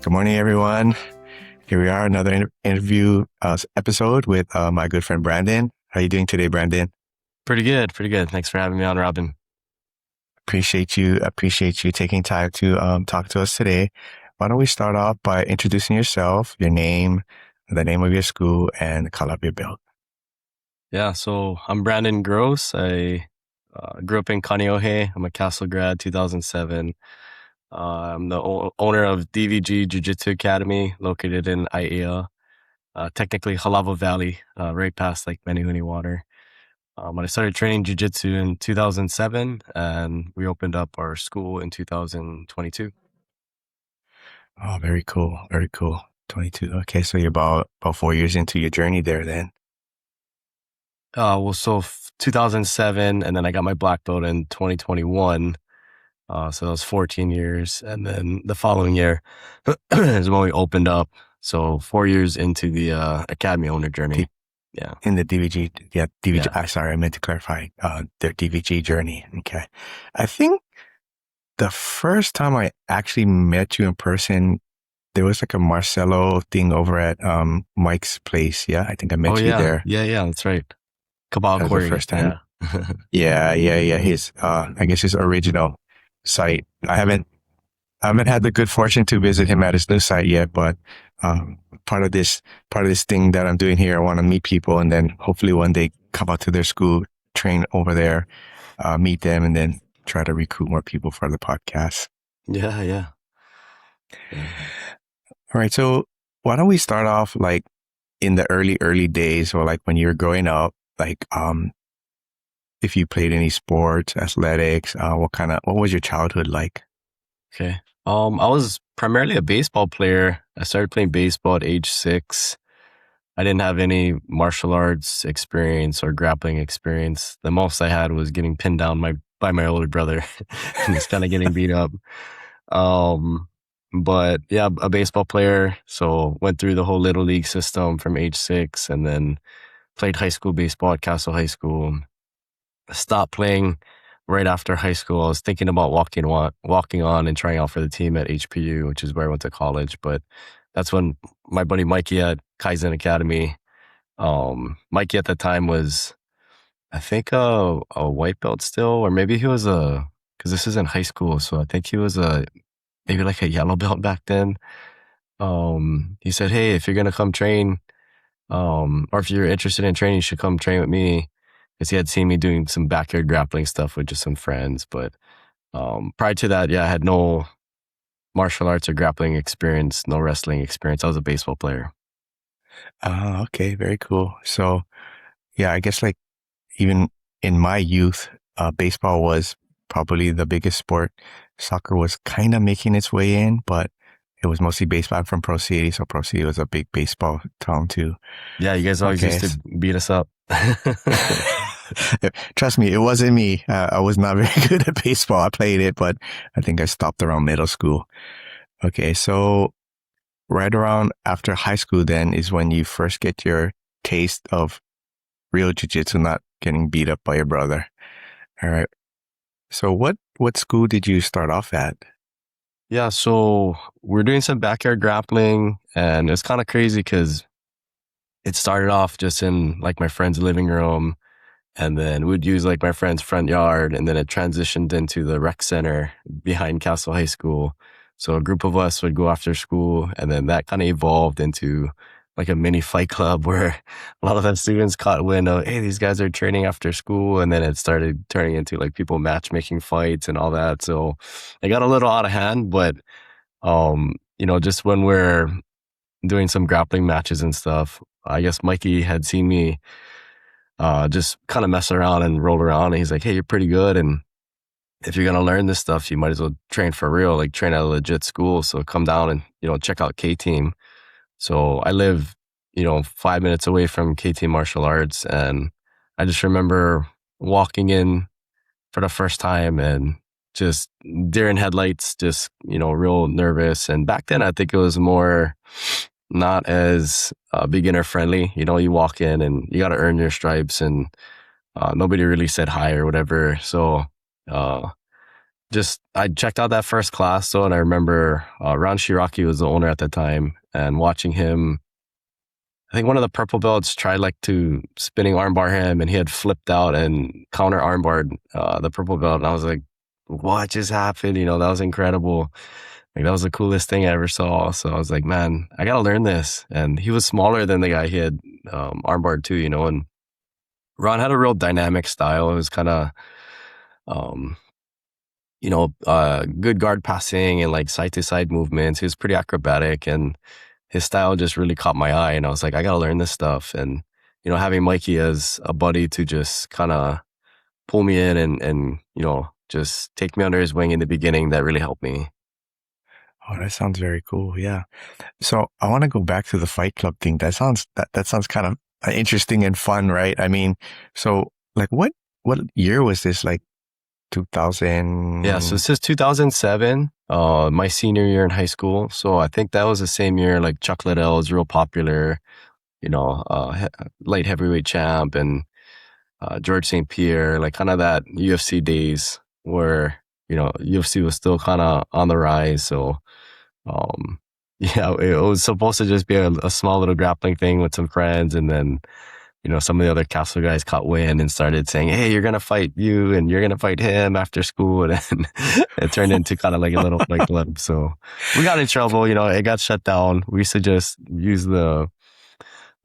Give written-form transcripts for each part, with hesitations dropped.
Good morning, everyone. Here we are, another interview episode with my good friend Brandon. How are you doing today, Brandon? Pretty good. Thanks for having me on, Robin. Appreciate you taking time to talk to us today. Why don't we start off by introducing yourself, your name, the name of your school, and the color of your belt. Yeah, so I'm Brandon Gross. I grew up in Kaneohe. I'm a Castle grad, 2007. I'm the owner of DVG Jiu Jitsu Academy, located in Aiea, technically Halava Valley, right past like Kaneohe water. But I started training Jiu Jitsu in 2007, and we opened up our school in 2022. Oh, very cool. Very cool. 22. Okay, so you're about 4 years into your journey there then. So 2007, and then I got my black belt in 2021. So that was 14 years. And then the following year is when we opened up. So 4 years into the academy owner journey. Yeah. In the DVG, DVG. Yeah. Sorry, I meant to clarify their DVG journey. Okay. I think the first time I actually met you in person, there was like a Marcelo thing over at Mike's place. Yeah, I think I met you there. Yeah, that's right. Cabal That was Quarry. the first time. Yeah. Yeah. His I guess his original site. I haven't had the good fortune to visit him at his new site yet, but part of this thing that I'm doing here, I want to meet people and then hopefully one day come out to their school, train over there, meet them, and then try to recruit more people for the podcast. Yeah. All right. So why don't we start off like in the early days, or like when you were growing up, like if you played any sports, athletics, what was your childhood like? Okay. I was primarily a baseball player. I started playing baseball at age 6. I didn't have any martial arts experience or grappling experience. The most I had was getting pinned down by my older brother and just kind of getting beat up. But yeah, a baseball player. So went through the whole little league system from age 6, and then played high school baseball at Castle High School. Stopped playing right after high school. I was thinking about walking on and trying out for the team at HPU, which is where I went to college. But that's when my buddy Mikey at Kaizen Academy. Mikey at the time was, I think, a white belt still, or maybe he was because this is in high school, so I think he was maybe like a yellow belt back then. He said, "Hey, if you're gonna come train, or if you're interested in training, you should come train with me." Because he had seen me doing some backyard grappling stuff with just some friends. But prior to that, I had no martial arts or grappling experience, no wrestling experience. I was a baseball player. Okay, very cool. So yeah, I guess like even in my youth, baseball was probably the biggest sport. Soccer was kind of making its way in, but it was mostly baseball. I'm from Pro City, so Pro City was a big baseball town too. Yeah, you guys always used to beat us up. Trust me, it wasn't me. I was not very good at baseball. I played it, but I think I stopped around middle school. Okay, so right around after high school then is when you first get your taste of real jiu-jitsu, not getting beat up by your brother. All right. So what school did you start off at? Yeah, so we're doing some backyard grappling, and it's kind of crazy because it started off just in like my friend's living room, and then we'd use like my friend's front yard, and then it transitioned into the rec center behind Castle High School. So a group of us would go after school, and then that kind of evolved into like a mini fight club where a lot of the students caught wind of, hey, these guys are training after school. And then it started turning into like people matchmaking fights and all that. So it got a little out of hand, but, just when we're doing some grappling matches and stuff, I guess Mikey had seen me just kind of mess around and roll around. And he's like, hey, you're pretty good. And if you're going to learn this stuff, you might as well train for real, like train at a legit school. So come down and, check out K-Team. So I live, 5 minutes away from KT Martial Arts. And I just remember walking in for the first time and just deer in headlights, just, real nervous. And back then, I think it was more not as beginner friendly. You walk in and you got to earn your stripes, and nobody really said hi or whatever. So just I checked out that first class though, and I remember Ron Shiraki was the owner at the time, and watching him. I think one of the purple belts tried like to spinning armbar him, and he had flipped out and counter armbarred the purple belt, and I was like, "What just happened?" You know, that was incredible. Like that was the coolest thing I ever saw. So I was like, "Man, I gotta learn this." And he was smaller than the guy he had armbarred too, you know. And Ron had a real dynamic style. It was kind of um, good guard passing and like side to side movements. He was pretty acrobatic, and his style just really caught my eye. And I was like, I gotta learn this stuff. And having Mikey as a buddy to just kind of pull me in and just take me under his wing in the beginning, that really helped me. Oh, that sounds very cool. Yeah. So I want to go back to the Fight Club thing. That sounds kind of interesting and fun, right? I mean, so like what year was this? Like 2000? Yeah, so this is 2007, my senior year in high school. So I think that was the same year like Chuck Liddell was real popular, light heavyweight champ, and George St. Pierre, like kind of that UFC days where, UFC was still kind of on the rise. So, um, yeah, it was supposed to just be a small little grappling thing with some friends. And then, some of the other castle guys caught wind and started saying, "Hey, you're going to fight you and you're going to fight him after school." And then it turned into kind of like a little fight club. So we got in trouble, it got shut down. We used to just use the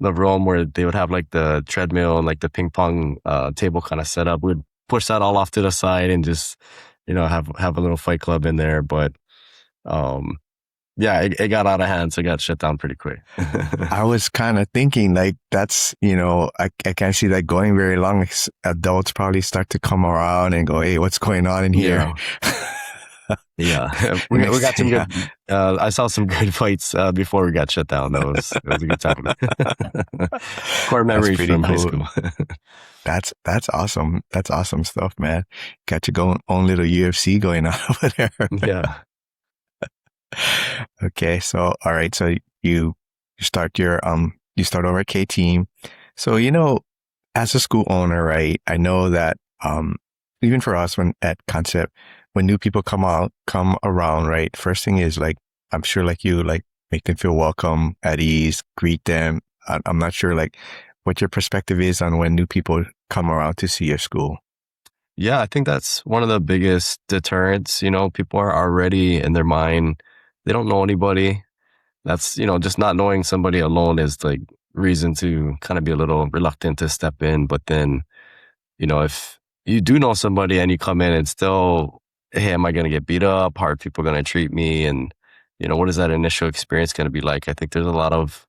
room where they would have like the treadmill and like the ping pong table kind of set up. We'd push that all off to the side and just, have a little fight club in there. But yeah, it got out of hand, so it got shut down pretty quick. I was kind of thinking like that's, I can't see that going very long. Adults probably start to come around and go, "Hey, what's going on in here?" Yeah, we got some good. I saw some good fights before we got shut down. It was a good time. Core memories from high school. That's awesome. That's awesome stuff, man. Got your own little UFC going on over there. Yeah. Okay, so all right, so you start you start over at K team. So as a school owner, right? I know that even for us when at Concept, when new people come around, right? First thing is like I'm sure like you like make them feel welcome, at ease, greet them. I'm not sure like what your perspective is on when new people come around to see your school. Yeah, I think that's one of the biggest deterrents. People are already in their mind. They don't know anybody. That's, just not knowing somebody alone is like reason to kind of be a little reluctant to step in. But then, if you do know somebody and you come in and still, hey, am I going to get beat up? How are people going to treat me? And, what is that initial experience going to be like? I think there's a lot of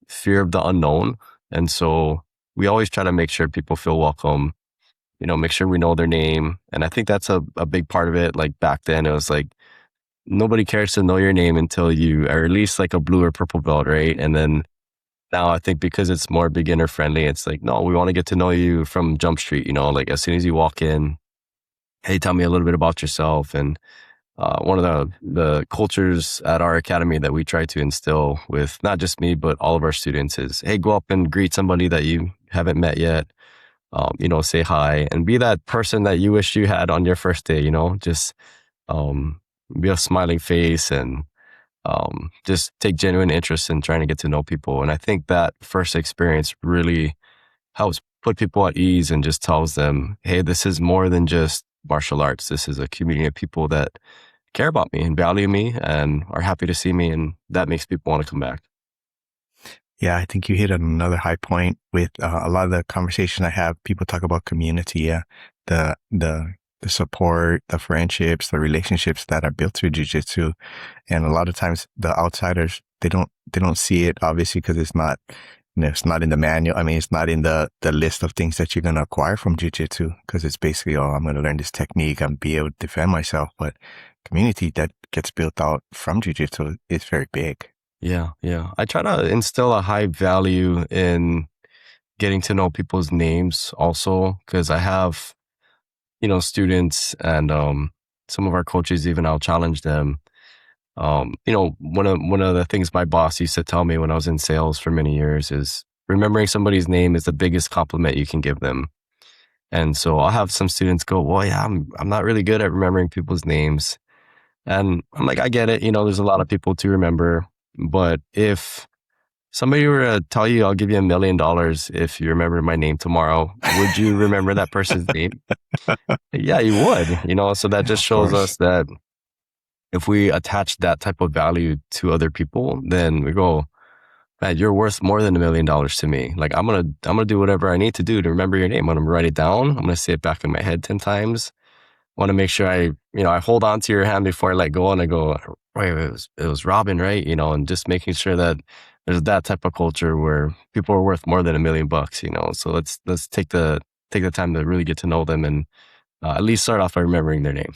fear of the unknown. And so we always try to make sure people feel welcome, make sure we know their name. And I think that's a big part of it. Like back then, it was like, nobody cares to know your name until you are at least like a blue or purple belt, right? And then now I think because it's more beginner friendly, it's like, no, we want to get to know you from Jump Street, like as soon as you walk in, hey, tell me a little bit about yourself. And one of the cultures at our academy that we try to instill with not just me, but all of our students is, hey, go up and greet somebody that you haven't met yet. Say hi and be that person that you wish you had on your first day, just be a smiling face and just take genuine interest in trying to get to know people. And I think that first experience really helps put people at ease and just tells them, hey, this is more than just martial arts. This is a community of people that care about me and value me and are happy to see me. And that makes people want to come back. Yeah, I think you hit on another high point with a lot of the conversation I have. People talk about community, yeah, the support, the friendships, the relationships that are built through jiu-jitsu. And a lot of times the outsiders, they don't see it obviously because it's not, it's not in the manual. I mean, it's not in the list of things that you're going to acquire from jiu-jitsu because it's basically, oh, I'm going to learn this technique and be able to defend myself. But community that gets built out from jiu-jitsu is very big. Yeah. I try to instill a high value in getting to know people's names also because I have students and some of our coaches, even I'll challenge them. One of the things my boss used to tell me when I was in sales for many years is remembering somebody's name is the biggest compliment you can give them. And so I'll have some students go, well, yeah, I'm not really good at remembering people's names. And I'm like, I get it. There's a lot of people to remember. But if somebody were to tell you, I'll give you $1,000,000 if you remember my name tomorrow, would you remember that person's name? Yeah, you would, so that Yeah, just of shows course. us that if we attach that type of value to other people, then we go, man, you're worth more than $1,000,000 to me. Like I'm gonna do whatever I need to do to remember your name. I'm gonna write it down. I'm gonna say it back in my head 10 times. Want to make sure I hold on to your hand before I let go, and I go, right, it was Robin, right? And just making sure that there's that type of culture where people are worth more than $1,000,000. So let's take the time to really get to know them, and at least start off by remembering their name.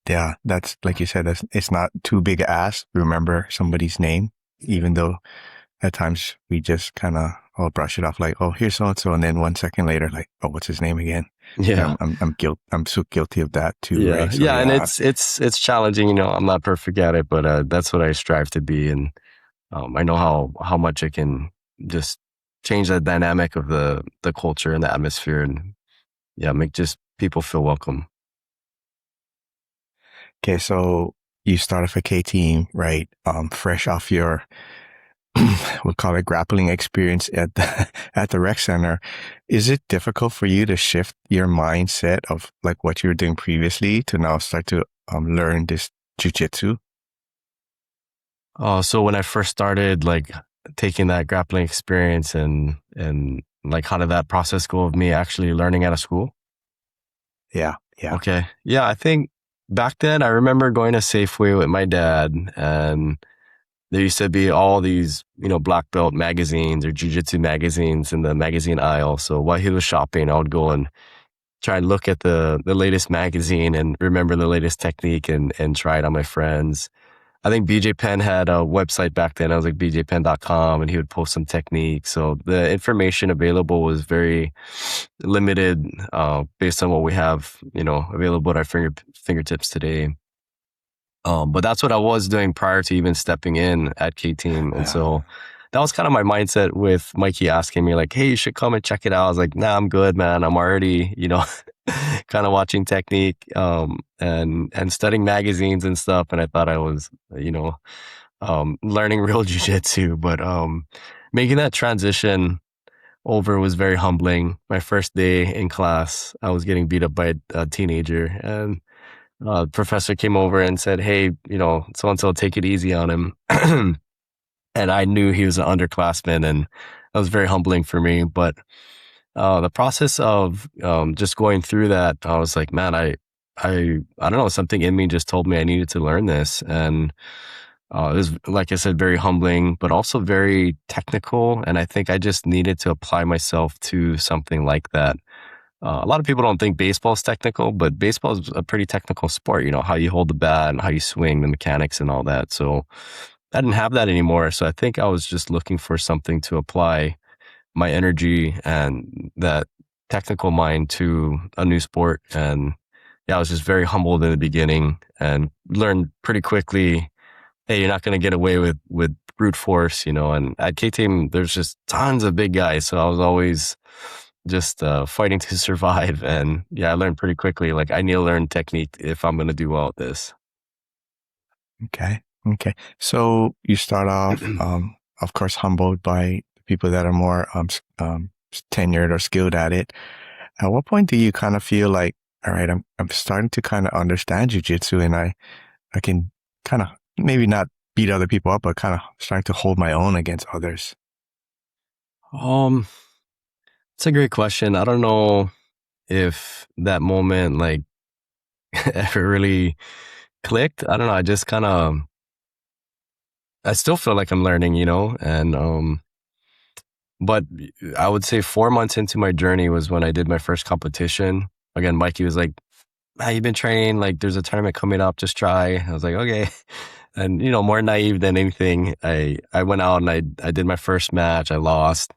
Yeah, that's like you said, it's not too big a ask to remember somebody's name, even though at times we just kind of all brush it off like, oh, here's so and so, and then 1 second later, like, oh, what's his name again? Yeah. I'm so guilty of that too, Yeah, right? So yeah, and yeah, it's challenging. I'm not perfect at it, but that's what I strive to be, and I know how much it can just change the dynamic of the culture and the atmosphere, and yeah, make just people feel welcome. okay. So you start off a K team, right? Fresh off your we'll call it grappling experience at the at the rec center. Is it difficult for you to shift your mindset of like what you were doing previously to now start to learn this jujitsu? So when I first started, like taking that grappling experience, and like how did that process go of me actually learning out of school? Yeah, yeah. Okay, yeah, I think back then I remember going to Safeway with my dad, and there used to be all these, black belt magazines or jujitsu magazines in the magazine aisle. So while he was shopping, I would go and try and look at the latest magazine and remember the latest technique, and try it on my friends. I think BJ Penn had a website back then. I was like bjpenn.com, and he would post some techniques. So the information available was very limited, based on what we have, available at our fingertips today. But that's what I was doing prior to even stepping in at K Team. And Yeah. so that was kind of my mindset with Mikey asking me like, hey, you should come and check it out. I was like, nah, I'm good, man. I'm already, kind of watching technique, and studying magazines and stuff. And I thought I was, learning real jujitsu, but, making that transition over was very humbling. My first day in class, I was getting beat up by a teenager, and the professor came over and said, hey, so and so, take it easy on him. And I knew he was an underclassman, and that was very humbling for me. But the process of just going through that, I was like, man, I don't know, something in me just told me I needed to learn this. And it was, like I said, very humbling, but also very technical. And I think I just needed to apply myself to something like that. A lot of people don't think baseball is technical, but baseball is a pretty technical sport. How you hold the bat and how you swing, the mechanics and all that. So I didn't have that anymore. So I think I was just looking for something to apply my energy and that technical mind to a new sport. And yeah, I was just very humbled in the beginning and learned pretty quickly, hey, you're not going to get away with brute force, and at K Team, there's just tons of big guys. So I was always just fighting to survive. And yeah, I learned pretty quickly, like I need to learn technique if I'm going to do well at this. Okay. Okay. So you start off, of course, humbled by people that are more tenured or skilled at it. At what point do you kind of feel like, all right, I'm starting to kind of understand jujitsu, and I can kind of maybe not beat other people up, but kind of starting to hold my own against others? um, it's a great question. I don't know if that moment like ever really clicked. I don't know. I just kind of, I still feel like I'm learning, and but I would say 4 months into my journey was when I did my first competition. Again, Mikey was like, "Ah, you've been training, like there's a tournament coming up, just try." I was like, okay. And more naive than anything, I went out and I did my first match. I lost,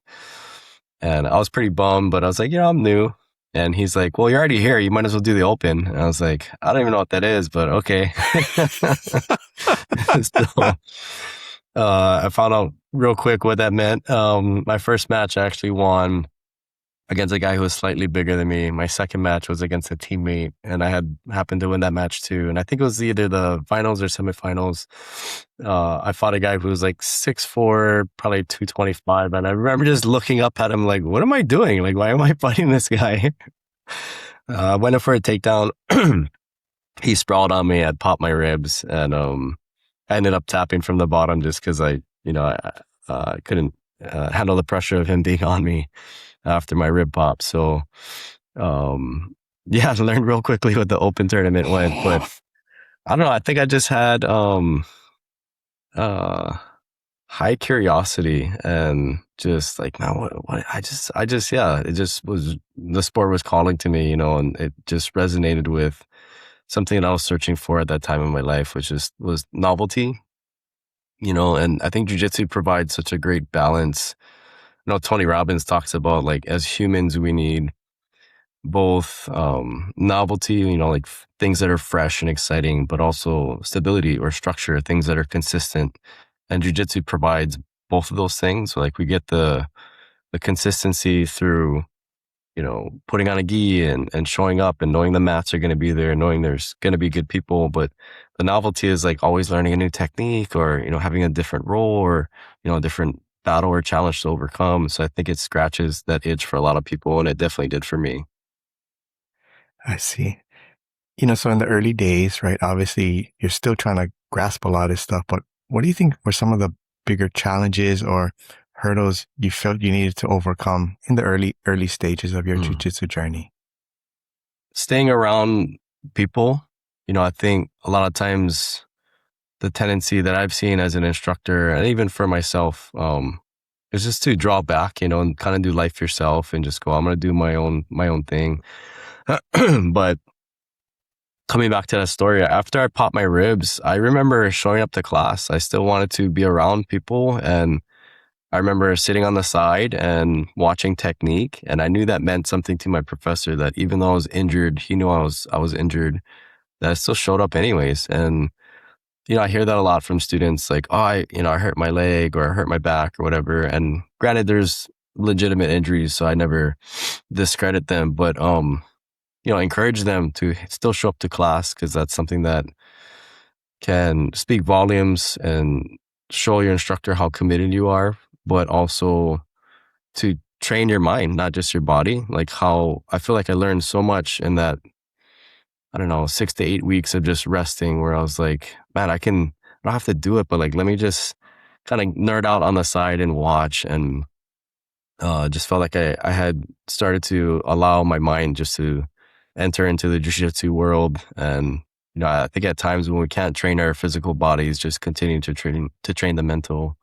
and I was pretty bummed, but I was like, I'm new. And he's like, well, you're already here. You might as well do the open. And I was like, I don't even know what that is, but okay. So, I found out real quick what that meant. My first match I actually won. against a guy who was slightly bigger than me. My second match was against a teammate, and I had happened to win that match too. And I think it was either the finals or semifinals. I fought a guy who was like 6'4", probably 225. And I remember just looking up at him like, what am I doing? Like, why am I fighting this guy? Went in for a takedown. He sprawled on me. I'd popped my ribs, and I ended up tapping from the bottom just because I couldn't handle the pressure of him being on me after my rib pop. So, yeah, I learned real quickly what the open tournament went, but I don't know. I think I just had uh, high curiosity and just like, man, what? Yeah, it just was, the sport was calling to me, and it just resonated with something that I was searching for at that time in my life, which was novelty, and I think jiu-jitsu provides such a great balance. Tony Robbins talks about, like, as humans, we need both novelty, like things that are fresh and exciting, but also stability or structure, things that are consistent. And jiu-jitsu provides both of those things. So, like, we get the consistency through, putting on a gi and showing up and knowing the mats are going to be there, knowing there's going to be good people. But the novelty is like always learning a new technique, or, having a different role, or, a different battle or challenge to overcome. So I think it scratches that itch for a lot of people, and it definitely did for me. I see. So in the early days, right, obviously you're still trying to grasp a lot of stuff, but what do you think were some of the bigger challenges or hurdles you felt you needed to overcome in the early stages of your jiu-jitsu journey? Staying around people, I think a lot of times the tendency that I've seen as an instructor, and even for myself, is just to draw back, and kind of do life yourself and just go, I'm going to do my own thing. But coming back to that story, after I popped my ribs, I remember showing up to class. I still wanted to be around people, and I remember sitting on the side and watching technique, and I knew that meant something to my professor, that even though I was injured, he knew I was injured, that I still showed up anyways. And I hear that a lot from students, like, oh, I hurt my leg or I hurt my back or whatever. And granted, there's legitimate injuries, so I never discredit them, but encourage them to still show up to class, because that's something that can speak volumes and show your instructor how committed you are, but also to train your mind, not just your body. Like, how I feel like I learned so much in that, I don't know, 6 to 8 weeks of just resting, where I was like, man, I don't have to do it, but like, let me just kind of nerd out on the side and watch. And just felt like I had started to allow my mind just to enter into the jiu-jitsu world. And, I think at times when we can't train our physical bodies, just continue to train the mental.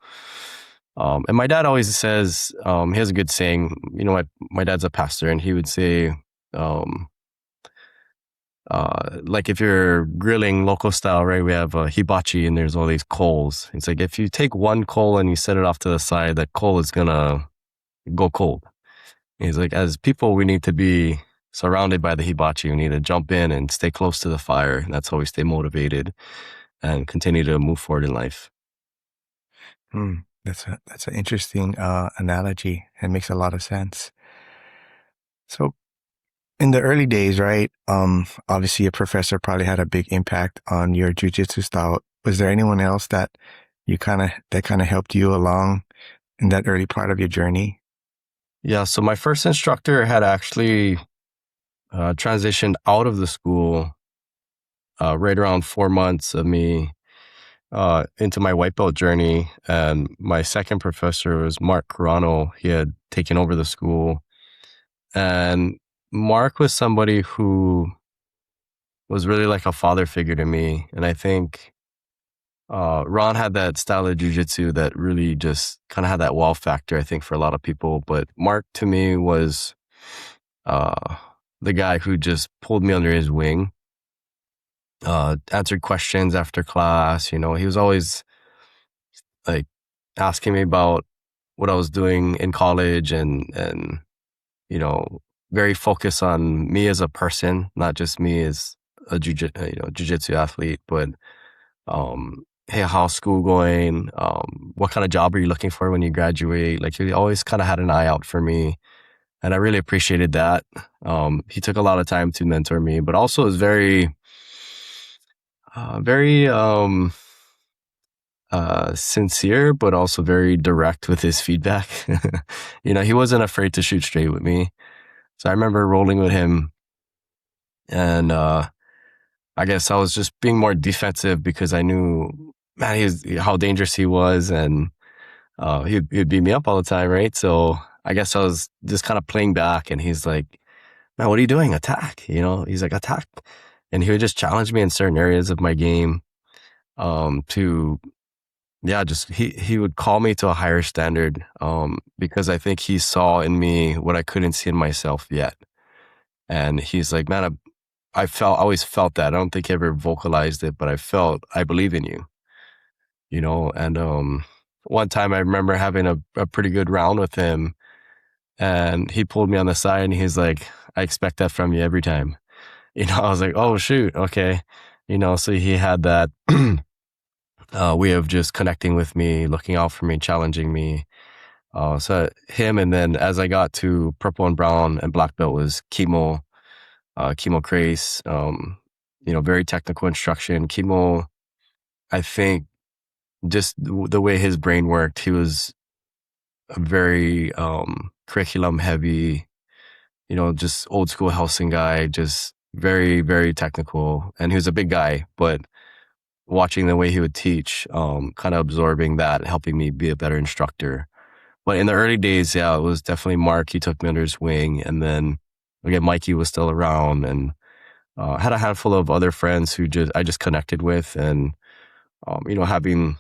And my dad always says, he has a good saying, my dad's a pastor, and he would say, like, if you're grilling local style, right, we have hibachi and there's all these coals. It's like, if you take one coal and you set it off to the side, that coal is gonna go cold. And he's like, as people, we need to be surrounded by the hibachi. We need to jump in and stay close to the fire. And that's how we stay motivated and continue to move forward in life. That's an interesting analogy. It makes a lot of sense. So in the early days, right, obviously a professor probably had a big impact on your jiu-jitsu style. Was there anyone else that kind of helped you along in that early part of your journey? Yeah, so my first instructor had actually transitioned out of the school right around 4 months of me into my white belt journey. And my second professor was Mark Carano. He had taken over the school. And Mark was somebody who was really like a father figure to me. And I think Ron had that style of jiu-jitsu that really just kind of had that wow factor, I think, for a lot of people. But Mark, to me, was the guy who just pulled me under his wing, answered questions after class. He was always like asking me about what I was doing in college, and very focused on me as a person, not just me as a jiu-jitsu athlete, but hey, how's school going? What kind of job are you looking for when you graduate? Like, he always kind of had an eye out for me. and I really appreciated that. He took a lot of time to mentor me, but also was very sincere, but also very direct with his feedback. He wasn't afraid to shoot straight with me. So I remember rolling with him, and I guess I was just being more defensive because I knew, man, how dangerous he was, and he'd beat me up all the time, right? So I guess I was just kind of playing back, and he's like, "Man, what are you doing? Attack!" He's like, "Attack," and he would just challenge me in certain areas of my game. To Yeah, just he would call me to a higher standard, because I think he saw in me what I couldn't see in myself yet. And he's like, "Man, I always felt that. I don't think he ever vocalized it, but I believe in you, And one time I remember having a pretty good round with him, and he pulled me on the side and he's like, "I expect that from you every time." I was like, "Oh shoot, okay." So he had that way of just connecting with me, looking out for me, challenging me. So him, and then as I got to purple and brown and black belt was Chemo Craze, very technical instruction. Chemo, I think just the way his brain worked, he was a very curriculum heavy, just old school Helsing guy, just very, very technical. And he was a big guy, but watching the way he would teach, kind of absorbing that, helping me be a better instructor. But in the early days, yeah, it was definitely Mark. He took me under his wing. And then again, Mikey was still around, and had a handful of other friends who I just connected with, and, having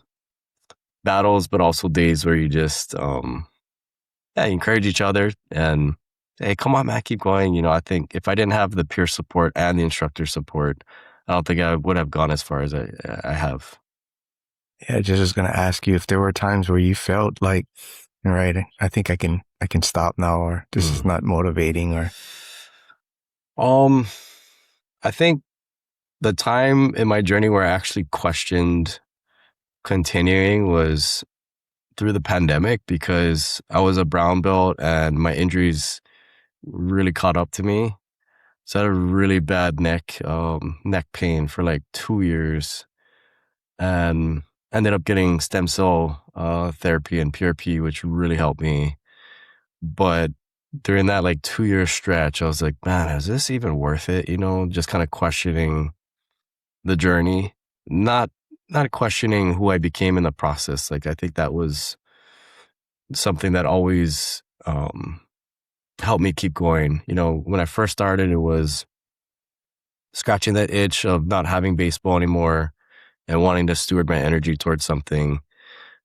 battles, but also days where you just, yeah, encourage each other and, "Hey, come on, man, keep going." I think if I didn't have the peer support and the instructor support, I don't think I would have gone as far as I have. Yeah, just was gonna ask you if there were times where you felt like, all right, I think I can stop now, or this is Mm. not motivating, or Um, I think the time in my journey where I actually questioned continuing was through the pandemic, because I was a brown belt and my injuries really caught up to me. So I had a really bad neck pain for like 2 years, and ended up getting stem cell therapy and PRP, which really helped me. But during that like 2 year stretch, I was like, man, is this even worth it? Just kind of questioning the journey, not not questioning who I became in the process. Like I think that was something that always helped me keep going. When I first started, it was scratching that itch of not having baseball anymore and wanting to steward my energy towards something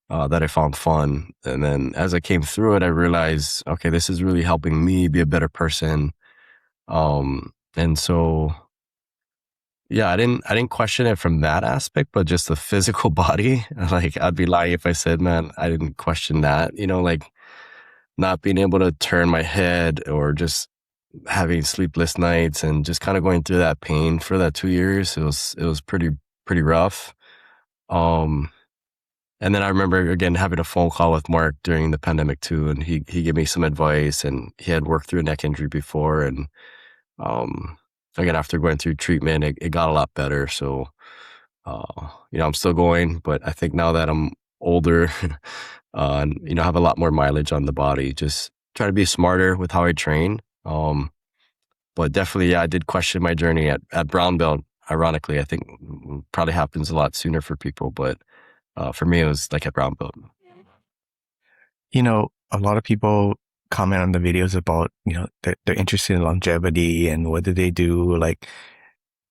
that I found fun. And then as I came through it, I realized, okay, this is really helping me be a better person. And so, yeah, I didn't question it from that aspect, but just the physical body. Like I'd be lying if I said, man, I didn't question that. Like not being able to turn my head, or just having sleepless nights, and just kind of going through that pain for that 2 years. It was pretty rough. Um, and then I remember again having a phone call with Mark during the pandemic too, and he gave me some advice, and he had worked through a neck injury before, and um, again after going through treatment, it got a lot better. So I'm still going, but I think now that I'm older, and have a lot more mileage on the body, just try to be smarter with how I train. But definitely, yeah, I did question my journey at brown belt. Ironically, I think probably happens a lot sooner for people, but for me, it was like at brown belt. a lot of people comment on the videos about, they're interested in longevity and what do they do. Like,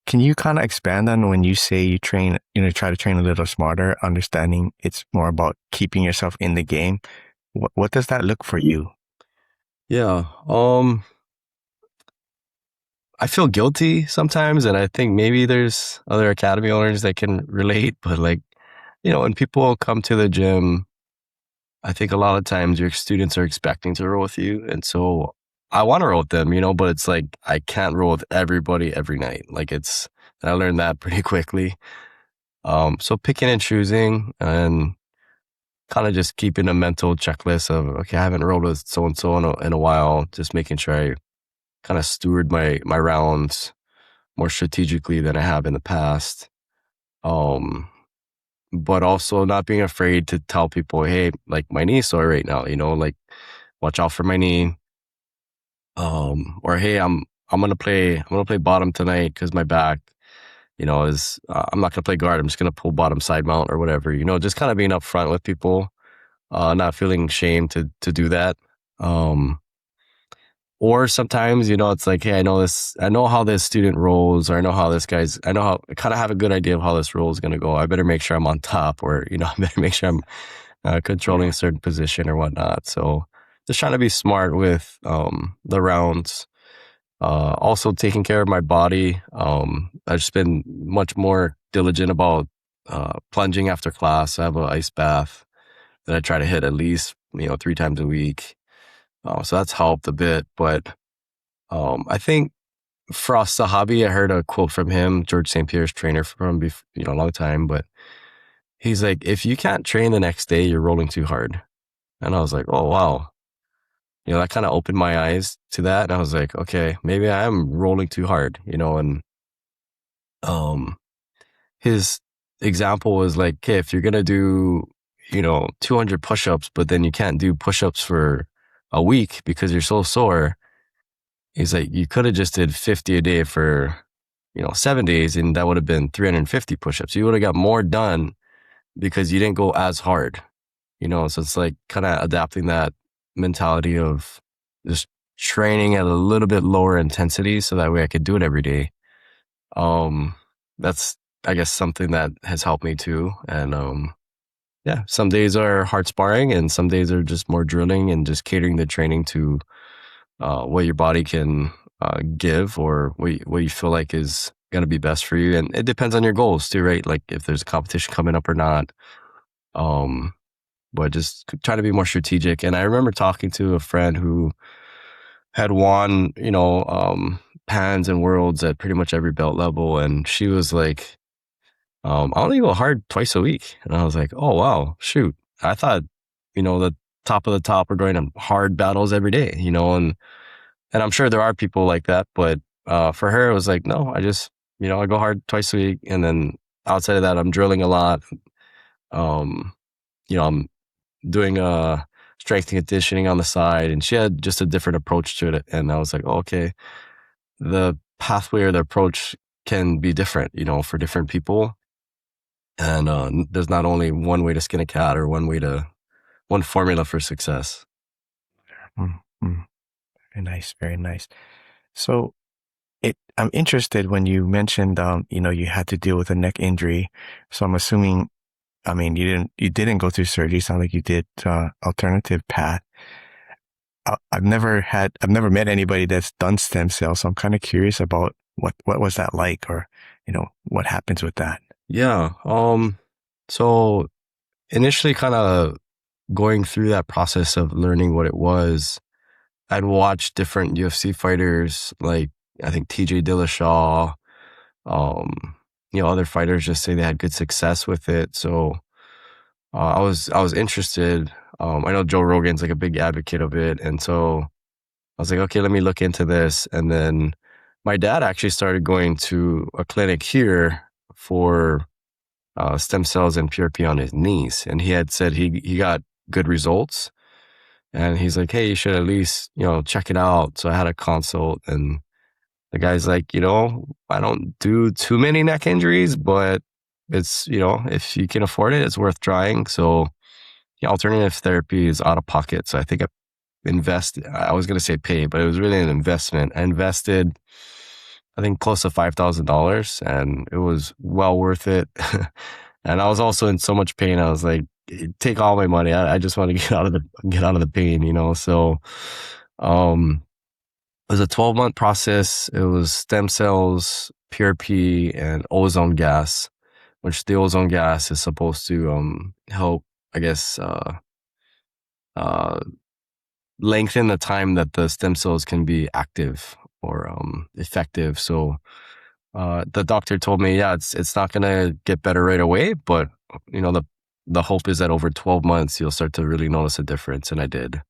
can you kind of expand on when you say you train, try to train a little smarter, understanding it's more about keeping yourself in the game? What does that look for you? Yeah. I feel guilty sometimes, and I think maybe there's other academy owners that can relate, but like, when people come to the gym, I think a lot of times your students are expecting to roll with you. And so I want to roll with them, but it's like I can't roll with everybody every night. I learned that pretty quickly. So picking and choosing, and kind of just keeping a mental checklist of, okay, I haven't rolled with so and so in a while, just making sure I kind of steward my rounds more strategically than I have in the past. Um, but also not being afraid to tell people, hey, like my knee's sore right now, like watch out for my knee. Or hey, I'm gonna play bottom tonight because my back, is I'm not gonna play guard. I'm just gonna pull bottom side mount or whatever. Just kind of being upfront with people, not feeling shame to do that. Um, or sometimes, it's like, hey, I know how this student rolls, or I kind of have a good idea of how this roll is gonna go. I better make sure I'm on top, or I better make sure I'm controlling a certain position or whatnot. So just trying to be smart with the rounds. Also taking care of my body. I've just been much more diligent about plunging after class. I have an ice bath that I try to hit at least 3 times a week. So that's helped a bit. But I think for Sahabi, I heard a quote from him, George St. Pierre's trainer from a long time, but he's like, if you can't train the next day, you're rolling too hard. And I was like, oh, wow. That kind of opened my eyes to that. And I was like, okay, maybe I am rolling too hard, and um, his example was like, okay, if you're going to do, 200 push-ups, but then you can't do push-ups for a week because you're so sore. He's like, you could have just did 50 a day for, 7 days, and that would have been 350 push-ups. You would have got more done because you didn't go as hard, so it's like kind of adapting that mentality of just training at a little bit lower intensity so that way I could do it every day. That's, I guess, something that has helped me too. And yeah, some days are hard sparring and some days are just more drilling and just catering the training to what your body can give, or what you feel like is going to be best for you. And it depends on your goals too, right? Like if there's a competition coming up or not. But just trying to be more strategic. And I remember talking to a friend who had won, pans and worlds at pretty much every belt level. And she was like, I only go hard twice a week. And I was like, oh, wow, shoot. I thought, the top of the top are going on hard battles every day, and I'm sure there are people like that. But for her, it was like, no, I just, I go hard twice a week. And then outside of that, I'm drilling a lot. I'm doing strength and conditioning on the side, and she had just a different approach to it. And I was like, oh, okay, the pathway or the approach can be different, for different people. And there's not only one way to skin a cat or one formula for success. Mm-hmm. Very nice, very nice. So I'm interested when you mentioned, you had to deal with a neck injury. So I'm assuming, I mean, you didn't go through surgery. It sounds like you did alternative path. I've never met anybody that's done stem cells. So I'm kind of curious about what was that like, or, what happens with that? Yeah. So initially kind of going through that process of learning what it was, I'd watched different UFC fighters, like I think TJ Dillashaw, other fighters just say they had good success with it. So I was interested. I know Joe Rogan's like a big advocate of it. And so I was like, okay, let me look into this. And then my dad actually started going to a clinic here for stem cells and PRP on his knees. And he had said he got good results. And he's like, hey, you should at least, check it out. So I had a consult, and the guy's like, I don't do too many neck injuries, but it's, if you can afford it, it's worth trying. So alternative therapy is out of pocket. So I think I was going to say pay, but it was really an investment. I invested, I think, close to $5,000, and it was well worth it. And I was also in so much pain. I was like, take all my money. I just want to get out of the pain, So, it was a 12-month process. It was stem cells, PRP, and ozone gas, which the ozone gas is supposed to help, I guess, lengthen the time that the stem cells can be active or effective. So the doctor told me, yeah, it's not gonna get better right away, but the the hope is that over 12 months, you'll start to really notice a difference. And I did.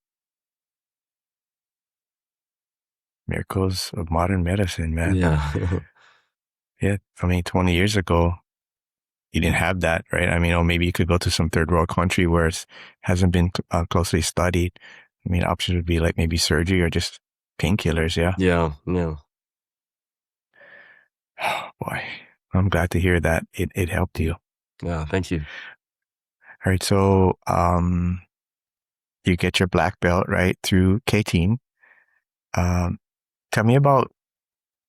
Miracles of modern medicine, man. Yeah. Yeah. I mean, 20 years ago, you didn't have that, right? I mean, or maybe you could go to some third world country where it hasn't been closely studied. I mean, options would be like maybe surgery or just painkillers. Yeah. Yeah. Yeah. Oh, boy, I'm glad to hear that it helped you. Yeah. Thank you. All right. So, you get your black belt, right, through K-Team. Um, Tell me about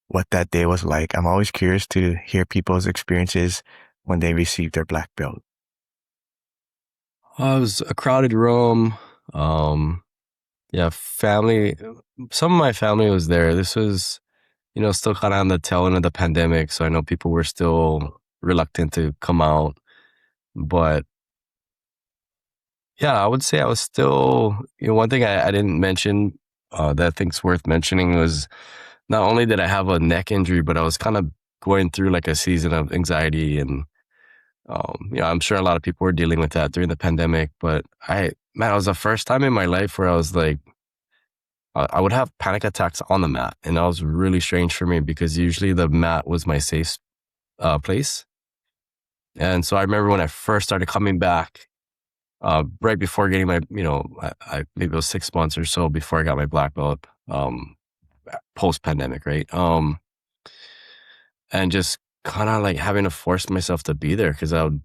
what that day was like. I'm always curious to hear people's experiences when they receive their black belt. It was a crowded room. Um, yeah, family. Some of my family was there. This was, still kind of on the tail end of the pandemic. So I know people were still reluctant to come out. But yeah, I would say I was still, one thing I didn't mention that I think's worth mentioning was not only did I have a neck injury, but I was kind of going through like a season of anxiety and I'm sure a lot of people were dealing with that during the pandemic, but it was the first time in my life where I was like, I would have panic attacks on the mat. And that was really strange for me because usually the mat was my safe place. And so I remember when I first started coming back, right before getting my, maybe it was 6 months or so before I got my black belt, post pandemic, right? And just kind of like having to force myself to be there because I would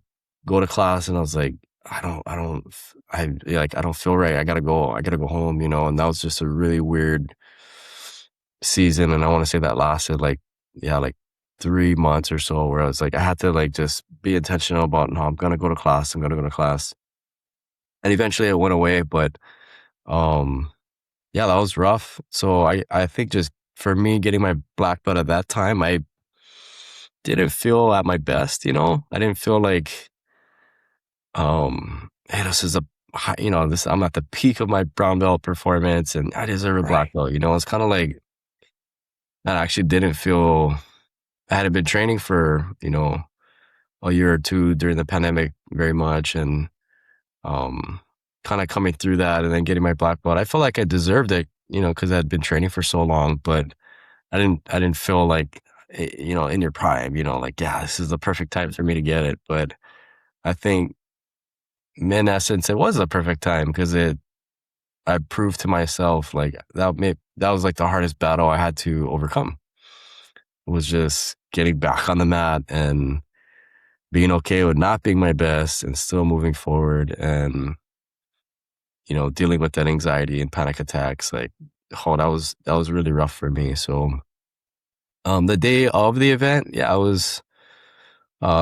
go to class and I was like, I don't feel right. I gotta go home, and that was just a really weird season. And I want to say that lasted like 3 months or so where I was like, I had to like just be intentional about, no, I'm going to go to class. And eventually it went away, but, yeah, that was rough. So I think just for me getting my black belt at that time, I didn't feel at my best, I didn't feel like, hey, this is I'm at the peak of my brown belt performance and I deserve a black Right. belt, it's kind of like, I actually didn't feel, I hadn't been training for, a year or two during the pandemic very much. And, um, kind of coming through that and then getting my black belt, I felt like I deserved it, cause I'd been training for so long, but I didn't feel like, in your prime, like, yeah, this is the perfect time for me to get it. But I think in essence, it was the perfect time because I proved to myself like that was like the hardest battle I had to overcome was just getting back on the mat and being okay with not being my best and still moving forward and, dealing with that anxiety and panic attacks. Like, oh, that was really rough for me. So, the day of the event, yeah, it was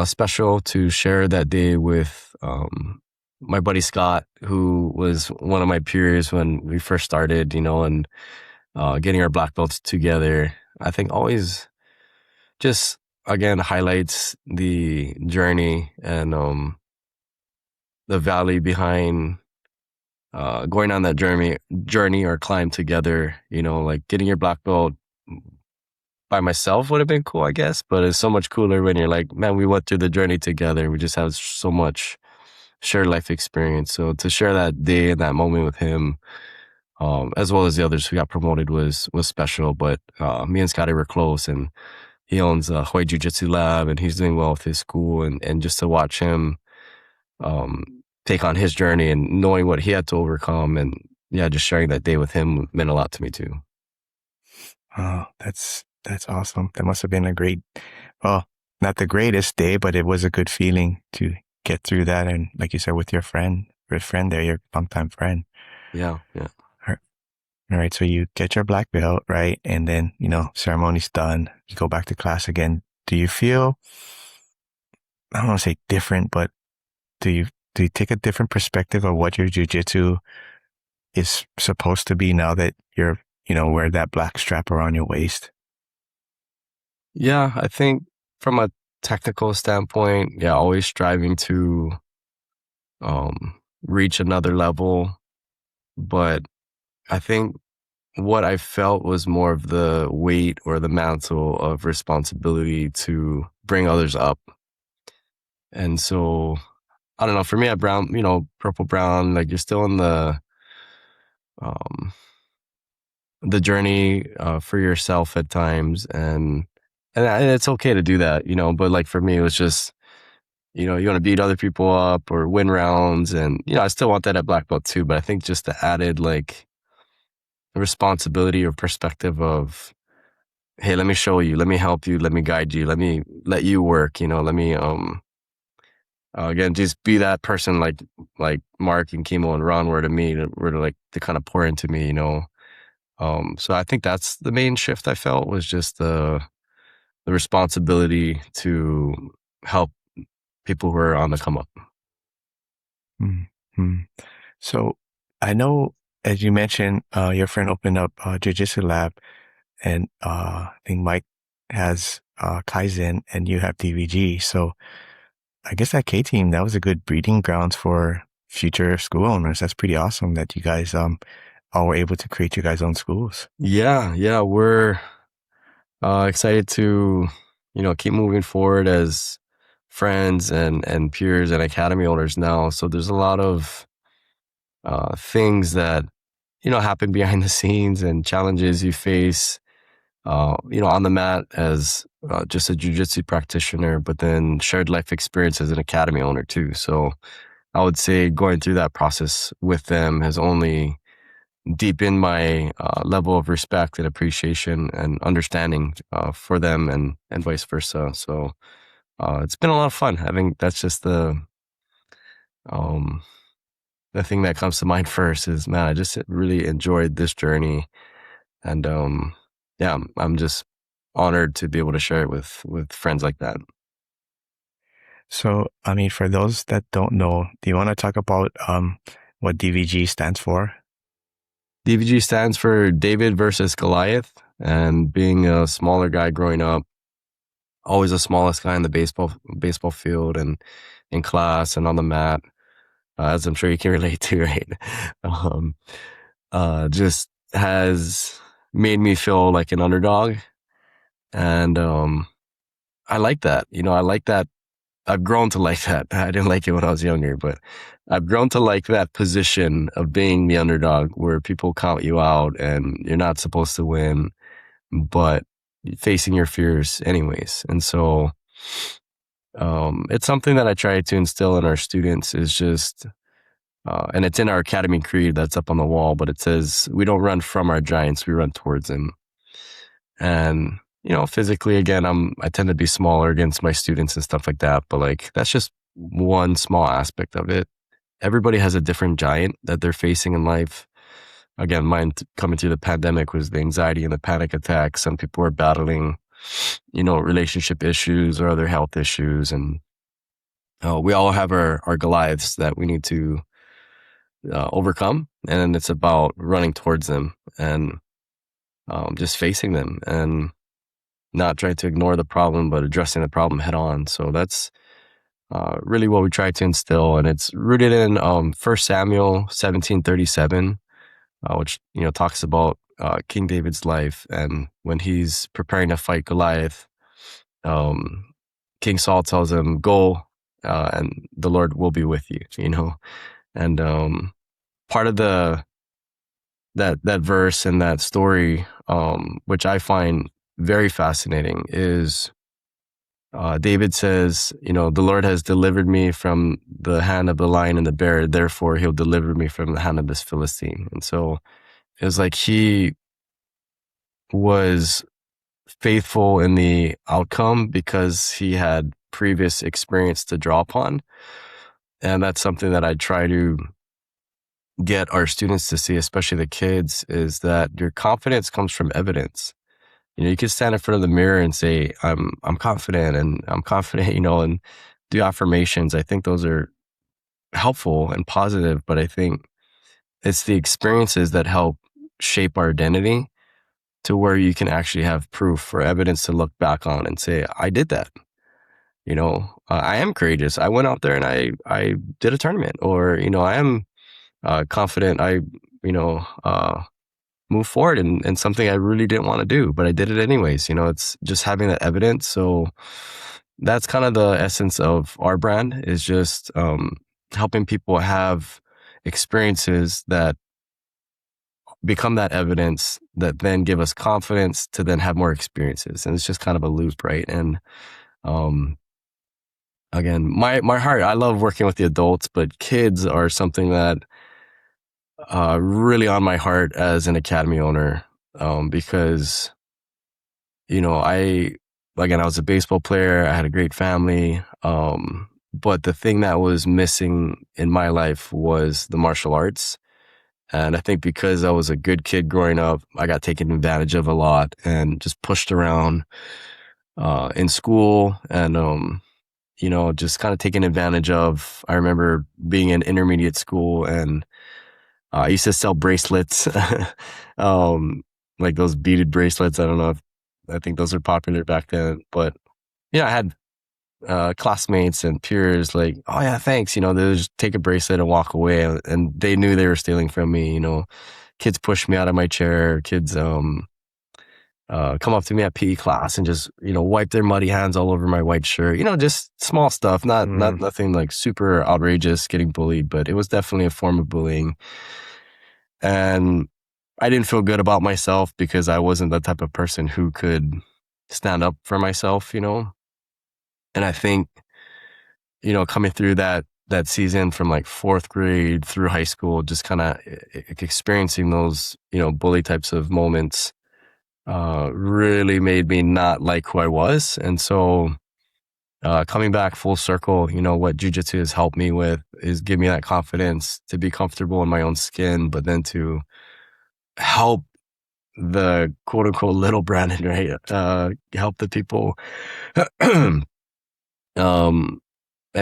special to share that day with my buddy Scott, who was one of my peers when we first started, and getting our black belts together. I think always just again highlights the journey and the valley behind going on that journey or climb together. Like getting your black belt by myself would have been cool, I guess, but it's so much cooler when you're like, man, we went through the journey together. We just have so much shared life experience. So to share that day and that moment with him, as well as the others who got promoted was special. But me and Scotty were close, and he owns a Hawaii Jiu Jitsu lab, and he's doing well with his school. And just to watch him um, take on his journey and knowing what he had to overcome, and yeah, just sharing that day with him meant a lot to me too. Oh, that's awesome. That must have been a great, well, not the greatest day, but it was a good feeling to get through that. And like you said, with your friend there, your longtime friend. Yeah, yeah. All right. So you get your black belt, right? And then, ceremony's done. You go back to class again. Do you feel, I don't want to say different, but do you take a different perspective of what your jujitsu is supposed to be now that you're, wear that black strap around your waist? Yeah, I think from a technical standpoint, yeah, always striving to reach another level. But I think what I felt was more of the weight or the mantle of responsibility to bring others up. And so I don't know, for me at brown, purple brown, like you're still in um, the journey, for yourself at times. And it's okay to do that, but like for me, it was just, you want to beat other people up or win rounds. And, I still want that at black belt too, but I think just the added like responsibility or perspective of, hey, let me show you, let me help you, let me guide you, let me let you work, let me, again, just be that person like Mark and Kimo and Ron were to me, were to like to kind of pour into me, so I think that's the main shift I felt, was just the responsibility to help people who are on the come up. Mm-hmm. So I know, as you mentioned, your friend opened up a jiu-jitsu lab, and I think Mike has Kaizen, and you have DVG. So I guess that K team, that was a good breeding grounds for future school owners. That's pretty awesome that you guys all were able to create your guys' own schools. Yeah, we're excited to, keep moving forward as friends and peers and academy owners now. So there's a lot of things that, happen behind the scenes and challenges you face, on the mat as just a jiu-jitsu practitioner, but then shared life experience as an academy owner too. So I would say going through that process with them has only deepened my level of respect and appreciation and understanding for them, and vice versa. So it's been a lot of fun. I think that's just um, the thing that comes to mind first is, man, I just really enjoyed this journey. And yeah, I'm just honored to be able to share it with friends like that. So, I mean, for those that don't know, do you want to talk about what DVG stands for? DVG stands for David versus Goliath. And being a smaller guy growing up, always the smallest guy in the baseball field and in class and on the mat, as I'm sure you can relate to, right? Um, just has made me feel like an underdog. And I like that. I like that. I've grown to like that. I didn't like it when I was younger, but I've grown to like that position of being the underdog, where people count you out and you're not supposed to win, but facing your fears anyways. And so it's something that I try to instill in our students, is just, and it's in our academy creed that's up on the wall, but it says, we don't run from our giants, we run towards them. And, physically, again, I tend to be smaller against my students and stuff like that, but like, that's just one small aspect of it. Everybody has a different giant that they're facing in life. Again, mine coming through the pandemic was the anxiety and the panic attacks. Some people are battling, relationship issues or other health issues. And we all have our Goliaths that we need to overcome. And it's about running towards them and just facing them and not trying to ignore the problem, but addressing the problem head on. So that's really what we try to instill. And it's rooted in 1 Samuel 17:37, which, talks about King David's life. And when he's preparing to fight Goliath, King Saul tells him, go, and the Lord will be with you, And part of that verse and that story, which I find very fascinating, is David says, the Lord has delivered me from the hand of the lion and the bear, therefore he'll deliver me from the hand of this Philistine. And so it was like he was faithful in the outcome because he had previous experience to draw upon. And that's something that I try to get our students to see, especially the kids, is that your confidence comes from evidence. You can stand in front of the mirror and say, I'm confident and I'm confident, and do affirmations. I think those are helpful and positive, but I think it's the experiences that help shape our identity to where you can actually have proof or evidence to look back on and say, I did that. I am courageous. I went out there and I did a tournament, or, I am confident. I, move forward in something I really didn't want to do, but I did it anyways. It's just having that evidence. So that's kind of the essence of our brand, is just helping people have experiences that become that evidence that then give us confidence to then have more experiences. And it's just kind of a loop, right? And um, again, my heart, I love working with the adults, but kids are something that really on my heart as an academy owner, because I was a baseball player. I had a great family. But the thing that was missing in my life was the martial arts. And I think because I was a good kid growing up, I got taken advantage of a lot and just pushed around in school and, just kind of taken advantage of. I remember being in intermediate school and I used to sell bracelets, um, like those beaded bracelets. I don't know if I think those were popular back then, but I had classmates and peers like, oh yeah, thanks. They would just take a bracelet and walk away, and they knew they were stealing from me. Kids push me out of my chair. Kids come up to me at PE class and just wipe their muddy hands all over my white shirt. Just small stuff, not nothing like super outrageous. Getting bullied, but it was definitely a form of bullying. And I didn't feel good about myself because I wasn't the type of person who could stand up for myself, And I think, coming through that season from like fourth grade through high school, just kind of experiencing those, bully types of moments, really made me not like who I was. And so, coming back full circle, what jiu-jitsu has helped me with is give me that confidence to be comfortable in my own skin, but then to help the quote unquote little Brandon, right? Help the people, and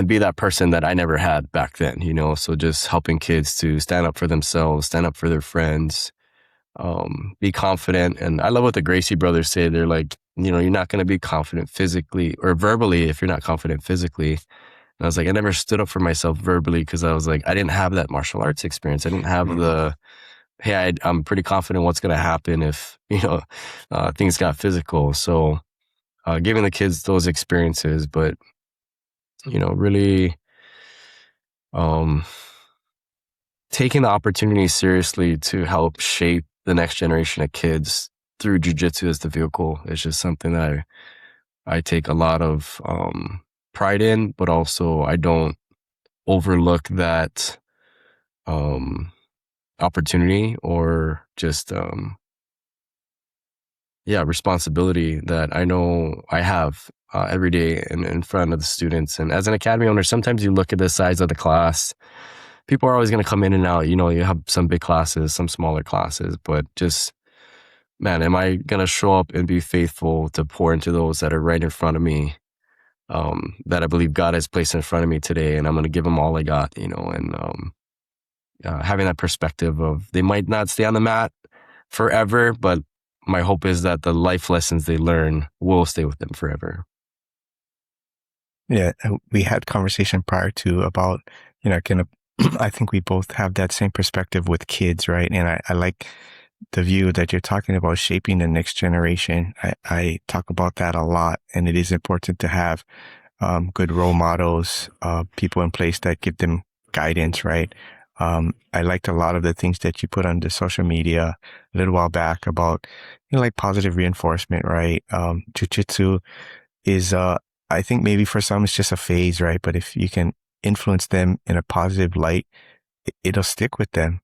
be that person that I never had back then, So just helping kids to stand up for themselves, stand up for their friends, be confident. And I love what the Gracie brothers say. They're like, you're not going to be confident physically or verbally if you're not confident physically. And I was like, I never stood up for myself verbally because I was like, I didn't have that martial arts experience. I didn't have hey, I'm pretty confident what's going to happen if, things got physical. So giving the kids those experiences, but, really taking the opportunity seriously to help shape the next generation of kids through jiu-jitsu as the vehicle is just something that I take a lot of pride in, but also I don't overlook that opportunity or just responsibility that I know I have every day in front of the students. And as an academy owner, sometimes you look at the size of the class. People are always going to come in and out. You have some big classes, some smaller classes, but just, man, am I going to show up and be faithful to pour into those that are right in front of me, that I believe God has placed in front of me today, and I'm going to give them all I got, and having that perspective of they might not stay on the mat forever, but my hope is that the life lessons they learn will stay with them forever. Yeah, we had conversation prior to about, I think we both have that same perspective with kids, right? And I like the view that you're talking about shaping the next generation. I talk about that a lot, and it is important to have good role models, people in place that give them guidance, right? I liked a lot of the things that you put on the social media a little while back about, like positive reinforcement, right? Jiu-jitsu is, I think maybe for some it's just a phase, right? But if you can influence them in a positive light, it'll stick with them.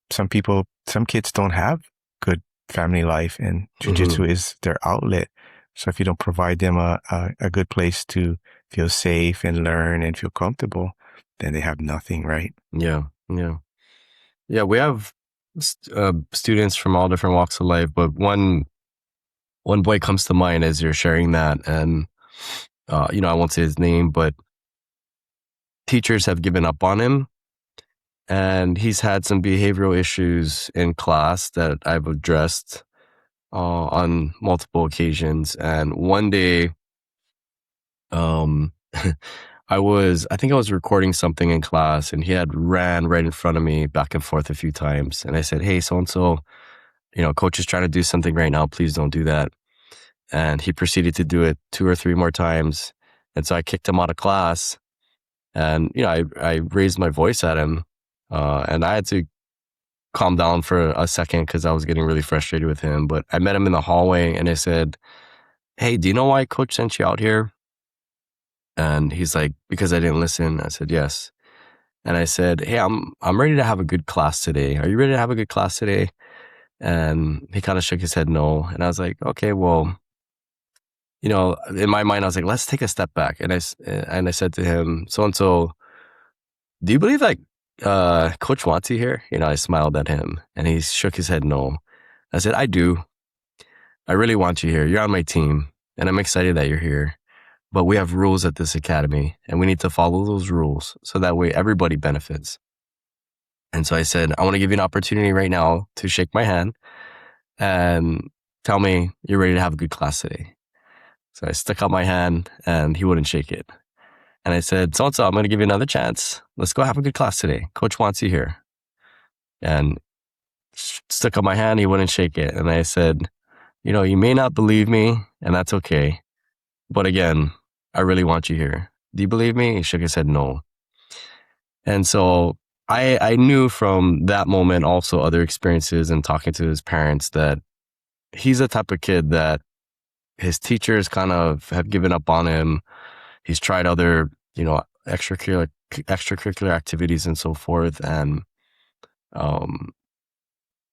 Some kids don't have good family life, and jiu-jitsu is their outlet. So if you don't provide them a good place to feel safe and learn and feel comfortable, then they have nothing, right? Yeah. We have students from all different walks of life, but one boy comes to mind as you're sharing that, and I won't say his name, but teachers have given up on him, and he's had some behavioral issues in class that I've addressed on multiple occasions. And one day, I think I was recording something in class, and he had ran right in front of me back and forth a few times. And I said, hey, so-and-so, coach is trying to do something right now. Please don't do that. And he proceeded to do it 2 or 3 more times. And so I kicked him out of class. And, I raised my voice at him, and I had to calm down for a second because I was getting really frustrated with him. But I met him in the hallway and I said, "Hey, do you know why coach sent you out here?" And he's like, "Because I didn't listen." I said, "Yes." And I said, "Hey, I'm ready to have a good class today. Are you ready to have a good class today?" And he kind of shook his head no. And I was like, "Okay, well, in my mind, I was like, let's take a step back." And I said to him, "So and so, do you believe that coach wants you here?" I smiled at him and he shook his head no. I said, "I do. I really want you here. You're on my team and I'm excited that you're here. But we have rules at this academy and we need to follow those rules so that way everybody benefits." And so I said, "I want to give you an opportunity right now to shake my hand and tell me you're ready to have a good class today." So I stuck out my hand and he wouldn't shake it. And I said, "So and so, I'm going to give you another chance. Let's go have a good class today. Coach wants you here." And stuck out my hand, he wouldn't shake it. And I said, "You may not believe me and that's okay. But again, I really want you here. Do you believe me?" He shook his head no. And so I knew from that moment, also other experiences and talking to his parents, that he's the type of kid that his teachers kind of have given up on him. He's tried other, extracurricular activities and so forth. And um,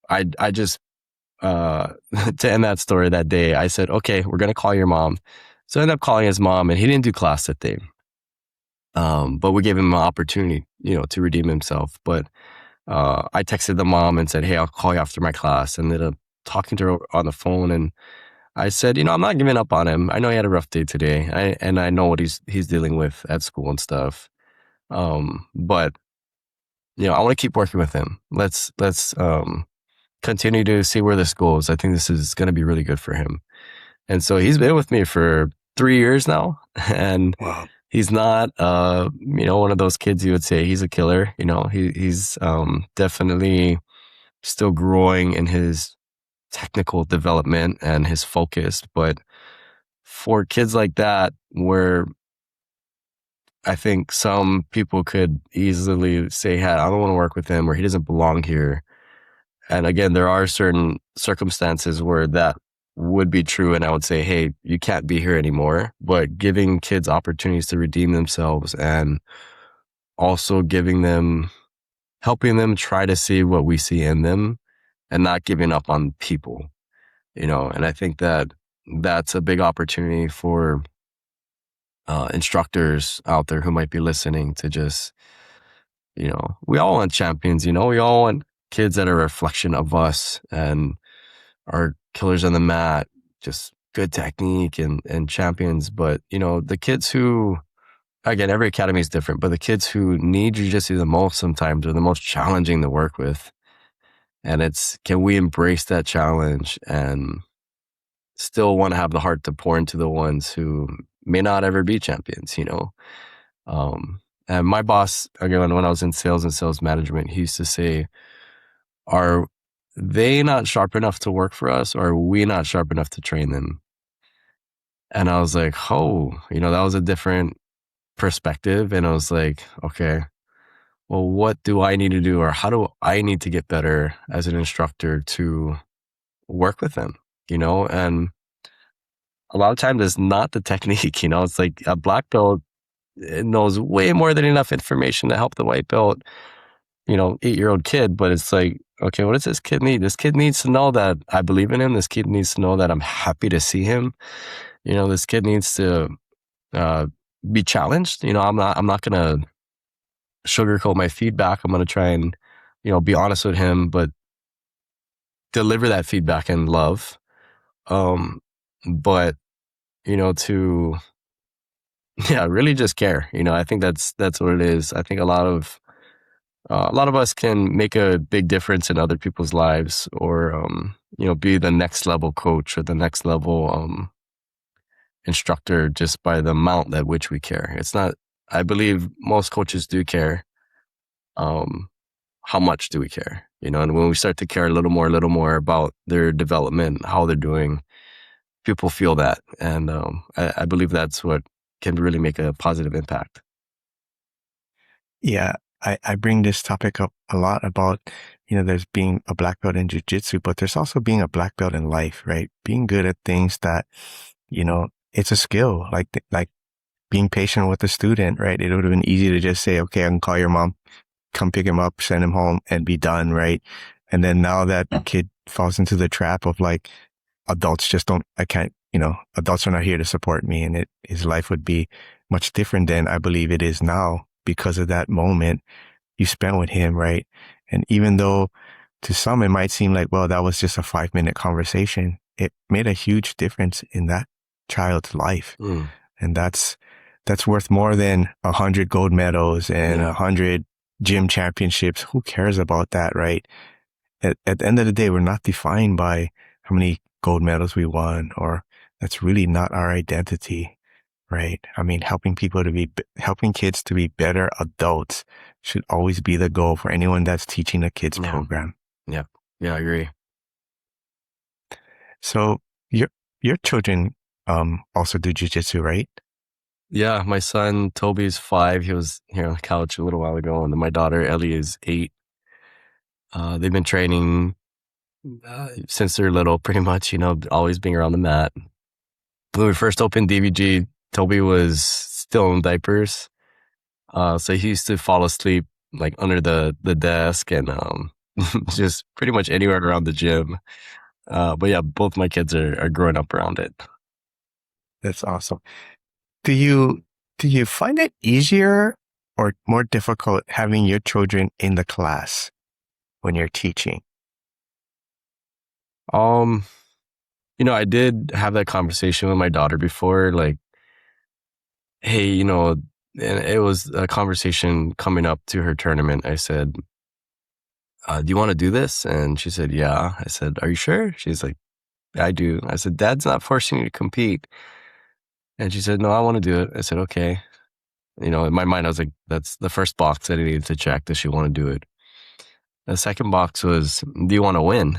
I just, to end that story that day, I said, "Okay, we're going to call your mom." So I ended up calling his mom and he didn't do class that day. But we gave him an opportunity, to redeem himself. But I texted the mom and said, "Hey, I'll call you after my class." And ended up talking to her on the phone. And I said, "I'm not giving up on him. I know he had a rough day today. And I know what he's dealing with at school and stuff. But I want to keep working with him. Let's continue to see where this goes. I think this is going to be really good for him." And so he's been with me for 3 years now. And Wow. he's not, one of those kids you would say he's a killer. He's definitely still growing in his technical development and his focus. But for kids like that, where I think some people could easily say, "Hey, I don't want to work with him," or "He doesn't belong here." And again, there are certain circumstances where that would be true. And I would say, "Hey, you can't be here anymore." But giving kids opportunities to redeem themselves and also helping them try to see what we see in them and not giving up on people, and I think that that's a big opportunity for instructors out there who might be listening to just, we all want champions, we all want kids that are a reflection of us and are killers on the mat, just good technique and champions. But, the kids who, again, every academy is different, but the kids who need jiu-jitsu the most sometimes are the most challenging to work with. And can we embrace that challenge and still want to have the heart to pour into the ones who may not ever be champions, And my boss, again, when I was in sales and sales management, he used to say, "Are they not sharp enough to work for us, or are we not sharp enough to train them?" And I was like, "Oh, that was a different perspective." And I was like, "Okay, well, what do I need to do, or how do I need to get better as an instructor to work with them?" And a lot of times it's not the technique, it's like a black belt knows way more than enough information to help the white belt, 8-year-old kid. But it's like, okay, what does this kid need? This kid needs to know that I believe in him. This kid needs to know that I'm happy to see him. This kid needs to be challenged. I'm not going to sugarcoat my feedback. I'm going to try and, be honest with him, but deliver that feedback in love. But, to, yeah, really just care. I think that's what it is. I think a lot of us can make a big difference in other people's lives, or be the next level coach or the next level instructor just by the amount at which we care. It's not. I believe most coaches do care. How much do we care? And when we start to care a little more about their development, how they're doing, people feel that, and I believe that's what can really make a positive impact. Yeah, I bring this topic up a lot about, there's being a black belt in jiu-jitsu, but there's also being a black belt in life, right? Being good at things that, it's a skill, like being patient with the student, right? It would have been easy to just say, okay, I can call your mom, come pick him up, send him home and be done, right? And then now that kid falls into the trap of like, adults just don't, I can't, adults are not here to support me. And his life would be much different than I believe it is now because of that moment you spent with him, right? And even though to some it might seem like, well, that was just a 5 minute conversation, it made a huge difference in that child's life. Mm. And that's worth more than 100 gold medals and 100 gym championships. Who cares about that, right? At the end of the day, we're not defined by how many gold medals we won, or that's really not our identity, right? I mean, helping kids to be better adults should always be the goal for anyone that's teaching a kids program. Yeah. Yeah, I agree. So your children, also do jiu-jitsu, right? Yeah, my son Toby's 5. He was here on the couch a little while ago, and then my daughter Ellie is 8. They've been training since they're little, pretty much, always being around the mat. When we first opened DVG, Toby was still in diapers. So he used to fall asleep like under the desk and just pretty much anywhere around the gym. But yeah, both my kids are growing up around it. That's awesome. Do you find it easier or more difficult having your children in the class when you're teaching? I did have that conversation with my daughter before, like, hey, and it was a conversation coming up to her tournament. I said, do you want to do this? And she said, yeah. I said, are you sure? She's like, I do. I said, Dad's not forcing you to compete. And she said, no, I want to do it. I said, okay. In my mind, I was like, that's the first box that I needed to check. Does she want to do it? The second box was, do you want to win?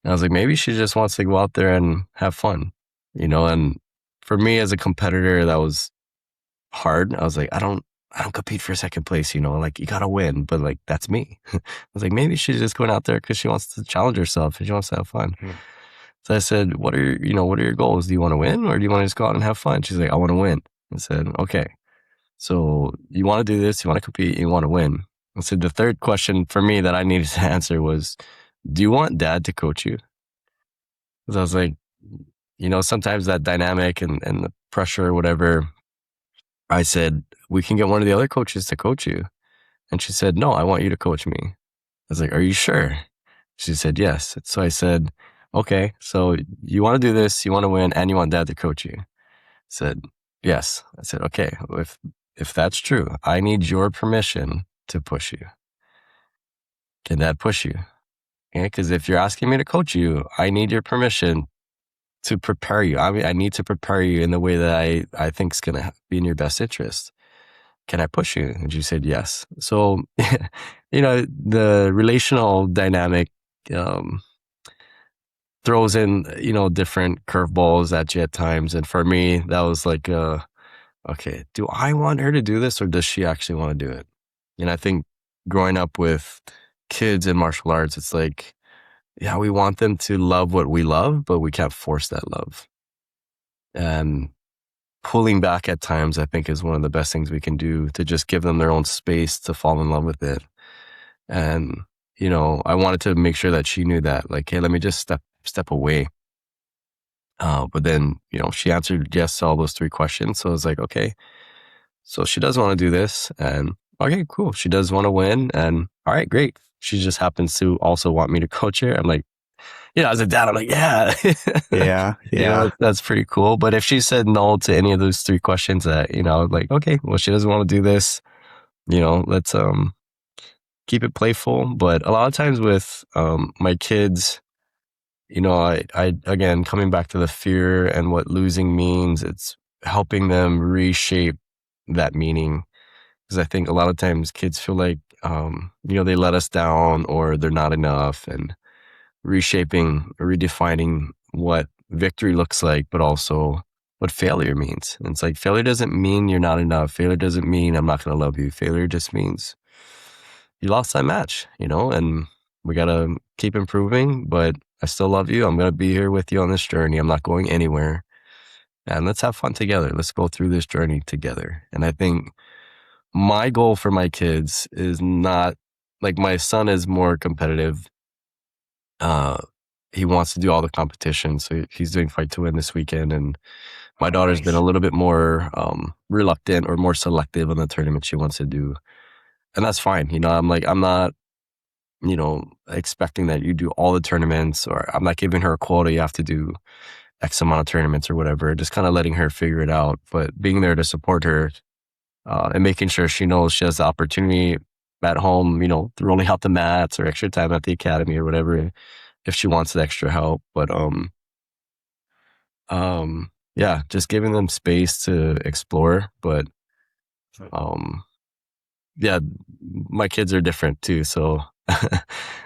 And I was like, maybe she just wants to go out there and have fun, and for me as a competitor, that was hard. I was like, I don't compete for second place, like you got to win, but like, that's me. I was like, maybe she's just going out there because she wants to challenge herself and she wants to have fun. Mm-hmm. So I said, what are your goals? Do you want to win or do you want to just go out and have fun? She's like, I want to win. I said, okay. So you want to do this, you want to compete, you want to win. I said, the third question for me that I needed to answer was, do you want Dad to coach you? Because I was like, sometimes that dynamic and the pressure or whatever, I said, we can get one of the other coaches to coach you. And she said, no, I want you to coach me. I was like, are you sure? She said, yes. So I said, okay, so you want to do this, you want to win, and you want Dad to coach you. I said, yes. I said, okay, if that's true, I need your permission to push you. Can Dad push you? Okay, because if you're asking me to coach you, I need your permission to prepare you. I mean, I need to prepare you in the way that I think is going to be in your best interest. Can I push you? And she said, yes. So, the relational dynamic throws in, different curveballs at you at times. And for me, that was like, okay, do I want her to do this or does she actually want to do it? And I think growing up with kids in martial arts, it's like, yeah, we want them to love what we love, but we can't force that love. And pulling back at times, I think, is one of the best things we can do to just give them their own space to fall in love with it. And, I wanted to make sure that she knew that, like, hey, let me just step away. But then, she answered yes to all those 3 questions. So I was like, okay, so she does want to do this. And okay, cool. She does want to win. And all right, great. She just happens to also want me to coach her. I'm like, as a dad, I'm like, yeah. Yeah. That's pretty cool. But if she said no to any of those 3 questions that, like, okay, well, she doesn't want to do this, let's keep it playful. But a lot of times with my kids, I again, coming back to the fear and what losing means, it's helping them reshape that meaning. Because I think a lot of times kids feel like, they let us down or they're not enough, and redefining what victory looks like, but also what failure means. And it's like failure doesn't mean you're not enough. Failure doesn't mean I'm not going to love you. Failure just means you lost that match, and we got to keep improving, but I still love you. I'm going to be here with you on this journey. I'm not going anywhere. And let's have fun together. Let's go through this journey together. And I think my goal for my kids is not like my son is more competitive. Uh, he wants to do all the competition. So he's doing Fight to Win this weekend. And my Oh, daughter's been a nice. little bit more reluctant or more selective on the tournament she wants to do. And that's fine. I'm not, expecting that you do all the tournaments, or I'm not giving her a quota. You have to do X amount of tournaments or whatever, just kind of letting her figure it out, but being there to support her, and making sure she knows she has the opportunity at home, rolling out the mats or extra time at the academy or whatever, if she wants the extra help. But, yeah, just giving them space to explore. But, um, yeah, my kids are different too. So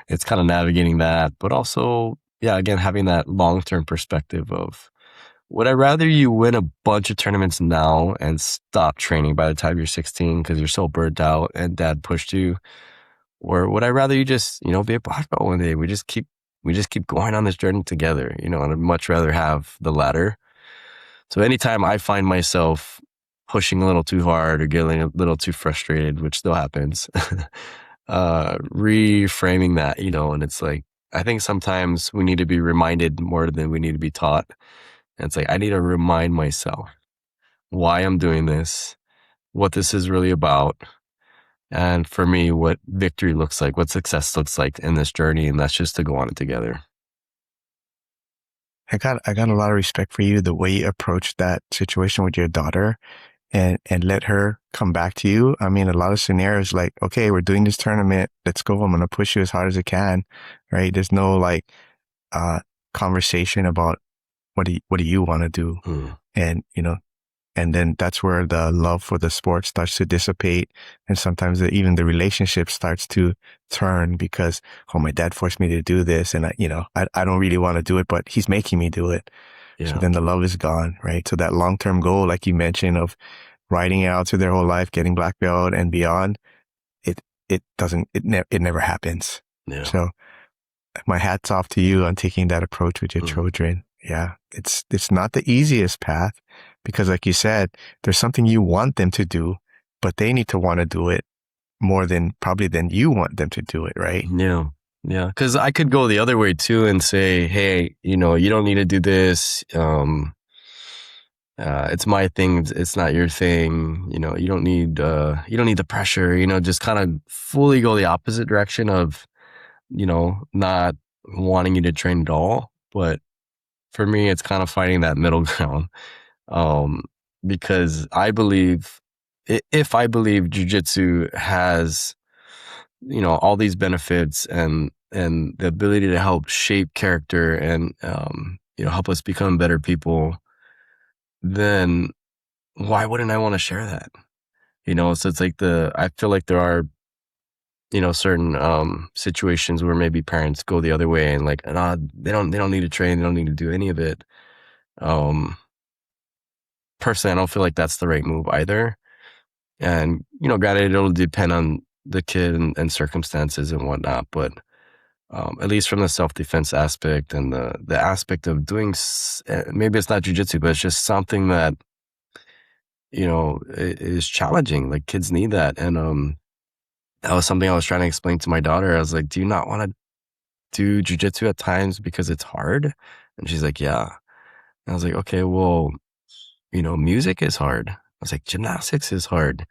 it's kind of navigating that, but also, yeah, again, having that long-term perspective of, would I rather you win a bunch of tournaments now and stop training by the time you're 16 because you're so burnt out and dad pushed you? Or would I rather you just, be a black belt one day? We just keep going on this journey together, and I'd much rather have the latter. So anytime I find myself pushing a little too hard or getting a little too frustrated, which still happens, reframing that, and it's like, I think sometimes we need to be reminded more than we need to be taught. And it's like, I need to remind myself why I'm doing this, what this is really about. And for me, what victory looks like, what success looks like in this journey. And that's just to go on it together. I got a lot of respect for you, the way you approached that situation with your daughter and let her come back to you. I mean, a lot of scenarios like, okay, we're doing this tournament. Let's go. I'm going to push you as hard as I can. Right. There's no like, uh, conversation about what do you want to do? Mm, And, and then that's where the love for the sport starts to dissipate. And sometimes even the relationship starts to turn because, oh, my dad forced me to do this. And I don't really want to do it, but he's making me do it. So yeah. then the love is gone, right? So that long-term goal, like you mentioned, of riding it out through their whole life, getting black belt and beyond, it never happens. Yeah. So my hat's off to you on taking that approach with your Mm, children. Yeah. It's not the easiest path because like you said, there's something you want them to do, but they need to want to do it more than probably than you want them to do it, right? yeah. Yeah. Cause I could go the other way too and say, hey, you don't need to do this. It's my thing. It's not your thing. You don't need the pressure, just kind of fully go the opposite direction of, not wanting you to train at all. But for me, it's kind of finding that middle ground. Um, because I believe, if I believe jujitsu has, all these benefits and the ability to help shape character and, help us become better people, then why wouldn't I want to share that? So it's like I feel like there are, certain situations where maybe parents go the other way and like, nah, they don't need to train, they don't need to do any of it. Um, Personally, I don't feel like that's the right move either. And, granted, it'll depend on the kid and circumstances and whatnot, but at least from the self-defense aspect and the aspect of doing, maybe it's not jujitsu, but it's just something that, is challenging. Like kids need that. And that was something I was trying to explain to my daughter. I was like, do you not want to do jujitsu at times because it's hard? And she's like, yeah. And I was like, okay, well, music is hard. I was like, gymnastics is hard.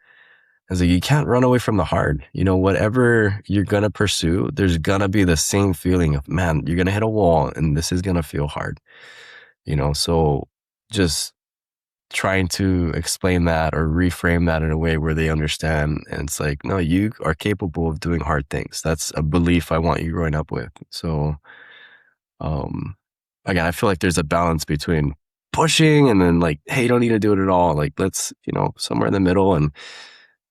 I was like, you can't run away from the hard. Whatever you're going to pursue, there's going to be the same feeling of, man, you're going to hit a wall and this is going to feel hard. So just trying to explain that or reframe that in a way where they understand. And it's like, no, you are capable of doing hard things. That's a belief I want you growing up with. So, um, again, I feel like there's a balance between pushing and then like, hey, you don't need to do it at all. Like, let's, somewhere in the middle, and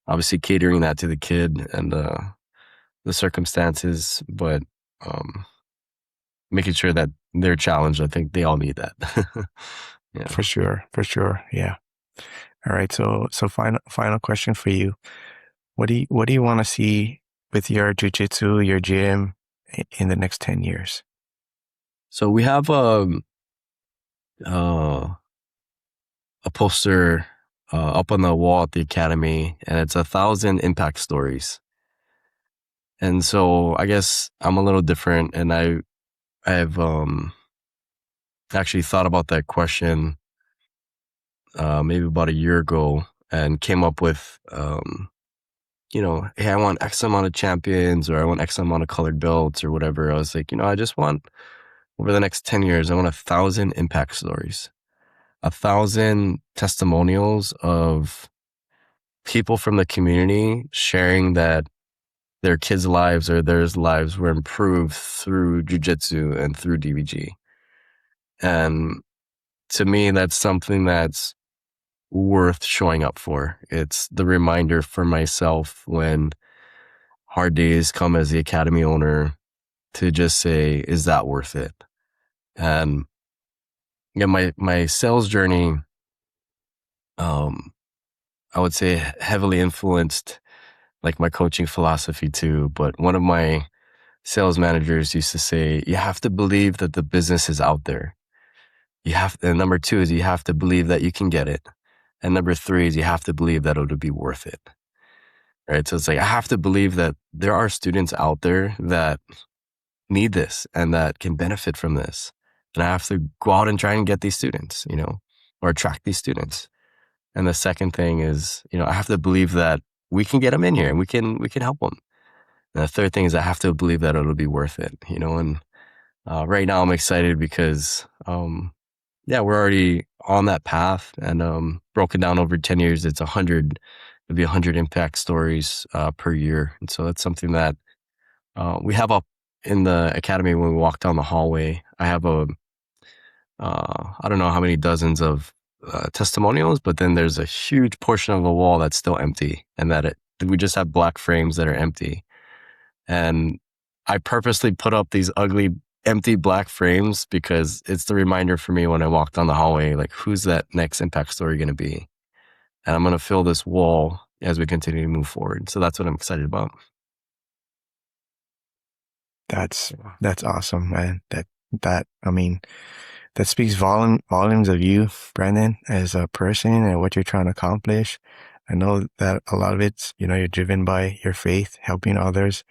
obviously catering that to the kid and, the circumstances, but, making sure that they're challenged. I think they all need that. Yeah. For sure. For sure. Yeah. All right. So final question for you. What do you want to see with your jiu-jitsu, your gym in the next 10 years? So we have uh, a poster up on the wall at the academy, and it's 1,000 impact stories. And so I guess I'm a little different, and I've actually thought about that question maybe about a year ago, and came up with hey, I want X amount of champions, or I want X amount of colored belts, or whatever. I was like, I just want, over the next 10 years, I want 1,000 impact stories, 1,000 testimonials of people from the community sharing that their kids' lives or their lives were improved through jiu-jitsu and through DVG. And to me, that's something that's worth showing up for. It's the reminder for myself when hard days come as the academy owner to just say, is that worth it? And my sales journey, I would say heavily influenced like my coaching philosophy too. But one of my sales managers used to say, you have to believe that the business is out there. And number 2 is you have to believe that you can get it. And number 3 is you have to believe that it'll be worth it. Right. So it's like, I have to believe that there are students out there that need this and that can benefit from this. And I have to go out and try and get these students, or attract these students. And the second thing is, I have to believe that we can get them in here and we can help them. And the third thing is I have to believe that it'll be worth it, and right now I'm excited because, we're already on that path, and broken down over 10 years, it'll be 100 impact stories per year. And so that's something that we have up in the academy. When we walk down the hallway, I have I don't know how many dozens of testimonials, but then there's a huge portion of the wall that's still empty, and we just have black frames that are empty. And I purposely put up these ugly, empty black frames because it's the reminder for me when I walk down the hallway, like, who's that next impact story going to be? And I'm going to fill this wall as we continue to move forward. So that's what I'm excited about. That's awesome, man. That speaks volumes of you, Brandon, as a person and what you're trying to accomplish. I know that a lot of it's, you're driven by your faith, helping others,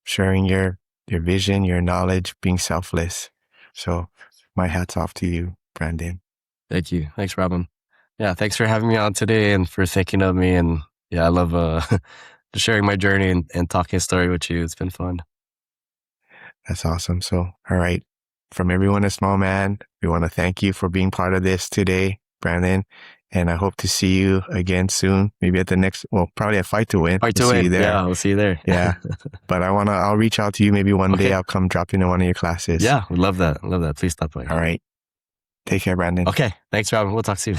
sharing your vision, your knowledge, being selfless. So my hat's off to you, Brandon. Thank you. Thanks, Robin. Yeah, thanks for having me on today and for thinking of me. And I love sharing my journey and talking a story with you. It's been fun. That's awesome. So, all right. From everyone at Small Man, we want to thank you for being part of this today, Brandon. And I hope to see you again soon. Maybe at the next, probably at Fight to Win. Fight to Win. See you there. Yeah, we'll see you there. Yeah. But I'll reach out to you maybe one day. I'll come drop into one of your classes. Yeah, we love that. Please stop by. All right. Take care, Brandon. Okay. Thanks, Robin. We'll talk soon.